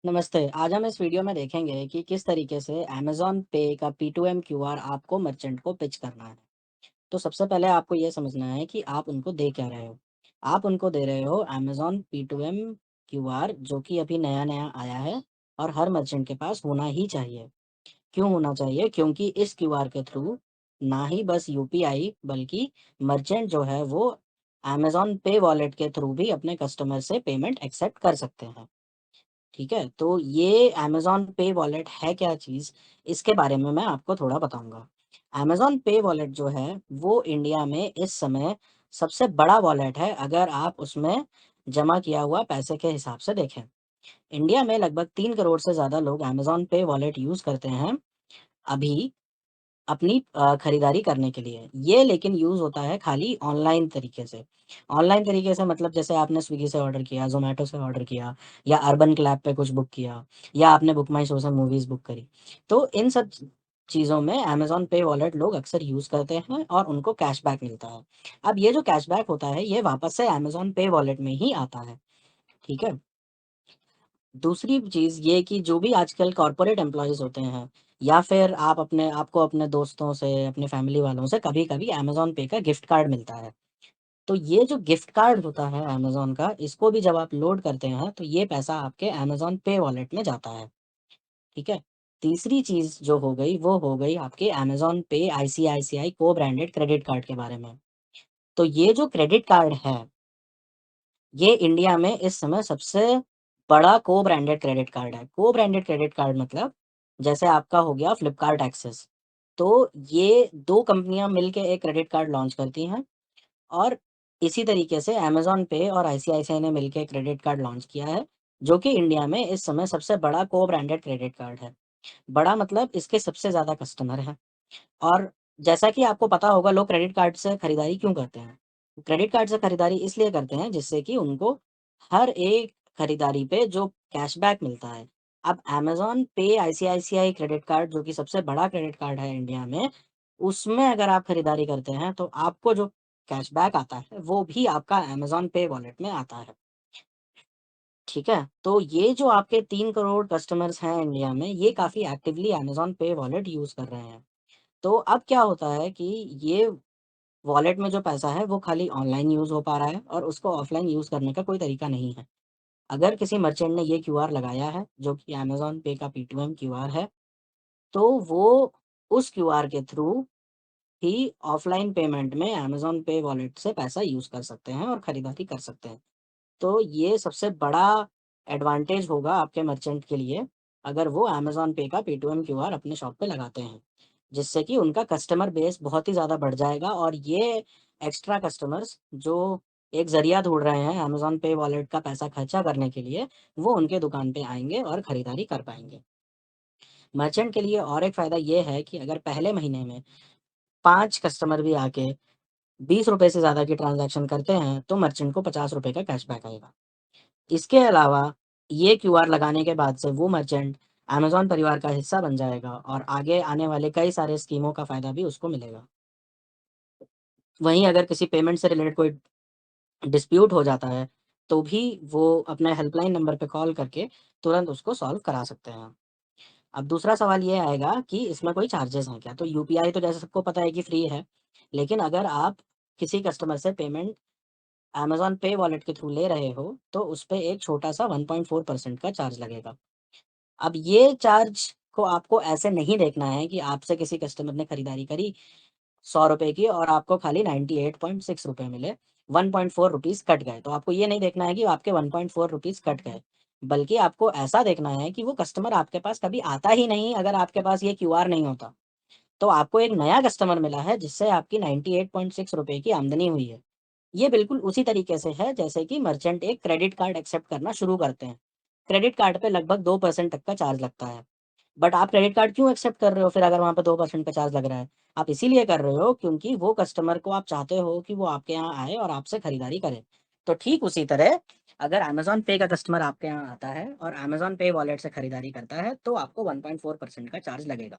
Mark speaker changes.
Speaker 1: नमस्ते। आज हम इस वीडियो में देखेंगे कि किस तरीके से अमेज़न पे का P2M क्यूआर आपको मर्चेंट को पिच करना है। तो सबसे पहले आपको ये समझना है कि आप उनको दे क्या रहे हो। आप उनको दे रहे हो अमेज़न P2M क्यूआर जो कि अभी नया-नया आया है और हर मर्चेंट के पास होना ही चाहिए। क्यों होना चाहिए? क्योंकि इस क्यूआर के थ्रू ना ही बस यूपीआई बल्कि मर्चेंट जो है वो अमेज़न पे वॉलेट के थ्रू भी अपने कस्टमर से पेमेंट एक्सेप्ट कर सकते हैं। ठीक है? तो ये अमेज़न पे वॉलेट है क्या चीज़, इसके बारे में मैं आपको थोड़ा बताऊँगा। अमेज़न पे वॉलेट जो है, वो इंडिया में इस समय सबसे बड़ा वॉलेट है, अगर आप उसमें जमा किया हुआ पैसे के हिसाब से देखें। इंडिया में लगभग 3 करोड़ से ज़्यादा लोग अमेज़न पे वॉलेट यूज़ करते हैं, अभी अपनी खरीदारी करने के लिए। ये लेकिन यूज़ होता है खाली ऑनलाइन तरीके से। ऑनलाइन तरीके से मतलब जैसे आपने स्विगी से ऑर्डर किया, ज़ोमैटो से ऑर्डर किया या अर्बन क्लैप पे कुछ बुक किया या आपने बुक माई शो से मूवीज़ बुक करी। तो इन सब चीज़ों में अमेज़न पे वॉलेट लोग अक्सर यूज़ करते हैं और उनको कैशबैक मिलता है। अब ये जो कैशबैक होता है, ये वापस से अमेज़न पे वॉलेट में ही आता है। ठीक है? दूसरी चीज़ ये कि जो भी आजकल कॉर्पोरेट एम्प्लॉइज़ होते हैं या फिर आपको अपने दोस्तों से, अपने फैमिली वालों से कभी-कभी अमेज़न पे का गिफ्ट कार्ड मिलता है। तो ये जो गिफ्ट कार्ड होता है अमेज़न का, इसको भी जब आप लोड करते हैं, तो ये पैसा आपके अमेज़न पे वॉलेट में जाता है, ठीक है? तीसरी चीज़ जो हो गई, वो हो गई आपके अमेज़न पे आईसीआईसीआई को-ब्रांडेड क्रेडिट कार्ड के बारे में। तो ये जो क्रेडिट कार्ड है ये इंडिया में इस समय सबसे बड़ा को-ब्रांडेड क्रेडिट कार्ड है। को-ब्रांडेड क्रेडिट कार्ड मतलब जैसे आपका हो गया फ्लिपकार्ट एक्सेस। तो ये 2 कंपनियाँ मिलके एक क्रेडिट कार्ड लॉन्च करती हैं और इसी तरीके से अमेज़न पे और आईसीआईसीआई ने मिलके क्रेडिट कार्ड लॉन्च किया है, जो कि इंडिया में इस समय सबसे बड़ा को-ब्रांडेड क्रेडिट कार्ड है। बड़ा मतलब इसके सबसे ज़्यादा कस्टमर हैं। और जैसा कि आपको पता होगा लोग क्रेडिट कार्ड से खरीदारी क्यों करते हैं? क्रेडिट कार्ड से खरीदारी इसलिए करते हैं जिससे कि उनको हर एक खरीदारी पे जो कैशबैक मिलता है। अब अमेज़न पे आईसीआईसीआई क्रेडिट कार्ड जो कि सबसे बड़ा क्रेडिट कार्ड है इंडिया में, उसमें अगर आप खरीदारी करते हैं तो आपको जो कैशबैक आता है वो भी आपका अमेज़न पे वॉलेट में आता है। ठीक है? तो ये जो आपके 3 करोड़ कस्टमर्स हैं इंडिया में, ये काफ़ी एक्टिवली अमेज़न पे वॉलेट यूज़ कर रहे हैं। तो अब क्या होता है कि ये वॉलेट में जो पैसा है वो खाली ऑनलाइन यूज़ हो पा रहा है और उसको ऑफ़लाइन यूज़ करने का कोई तरीका नहीं है। अगर किसी मर्चेंट ने ये क्यूआर लगाया है, जो कि अमेज़न पे का P2M क्यूआर है, तो वो उस क्यूआर के थ्रू ही ऑफ़लाइन पेमेंट में अमेज़न पे वॉलेट से पैसा यूज़ कर सकते हैं और खरीदारी कर सकते हैं। तो ये सबसे बड़ा एडवांटेज होगा आपके मर्चेंट के लिए, अगर वो अमेज़न पे का P2M क्यूआर अपने शॉप पे लगाते हैं। जिससे कि उनका कस्टमर बेस बहुत ही ज़्यादा बढ़ जाएगा और ये एक्स्ट्रा कस्टमर्स जो एक ज़रिया ढूँढ रहे हैं अमेज़न पे वॉलेट का पैसा खर्चा करने के लिए, वो उनके दुकान पे आएँगे और खरीदारी कर पाएँगे। मर्चेंट के लिए और एक फ़ायदा ये है कि अगर पहले महीने में 5 कस्टमर भी आके ₹20 से ज़्यादा की ट्रांज़ैक्शन करते हैं, तो मर्चेंट को ₹50 का कैशबैक आएगा। इसके अलावा ये क्यूआर लगाने के बाद से वो मर्चेंट अमेज़न परिवार का हिस्सा बन जाएगा और आगे आने वाले कई सारे स्कीमों का फ़ायदा भी उसको मिलेगा। वहीं अगर किसी पेमेंट से रिलेटेड कोई डिस्प्यूट हो जाता है, तो भी वो अपने हेल्पलाइन नंबर पे कॉल करके तुरंत उसको सॉल्व करा सकते हैं। अब दूसरा सवाल ये आएगा कि इसमें कोई चार्जेज़ हैं क्या? तो यूपीआई तो जैसे सबको पता है कि फ्री है, लेकिन अगर आप किसी कस्टमर से पेमेंट अमेज़न पे वॉलेट के थ्रू ले रहे हो, तो उसपे एक छोटा-सा 1.4% का चार्ज लगेगा। अब ये चार्ज को आपको ऐसे नहीं देखना है कि आपसे किसी कस्टमर ने खरीदारी करी ₹100 की और आपको खाली 98.6 रुपए मिले, 1.4 रुपीज़ कट गए। तो आपको ये नहीं देखना है कि आपके 1.4 रुपीज़ कट गए, बल्कि आपको ऐसा देखना है कि वो कस्टमर आपके पास कभी आता ही नहीं अगर आपके पास ये क्यूआर नहीं होता। तो आपको एक नया कस्टमर मिला है जिससे आपकी 98.6 रुपए की आमदनी हुई है। ये बिल्कुल उसी तरीके से है जैसे कि मर्चेंट एक क्रेडिट कार्ड एक्सेप्ट करना शुरू करते हैं। क्रेडिट कार्ड पे लगभग 2% तक का चार्ज लगता है। बट आप क्रेडिट कार्ड क्यों एक्सेप्ट कर रहे हो फिर अगर वहाँ पे 2% का चार्ज लग रहा है? आप इसीलिए कर रहे हो क्योंकि वो कस्टमर को आप चाहते हो कि वो आपके यहाँ आए और आपसे खरीदारी करे। तो ठीक उसी तरह अगर अमेज़न पे का कस्टमर आपके यहाँ आता है और अमेज़न पे वॉलेट से खरीदारी करता है, तो आपको 1.4% का चार्ज लगेगा।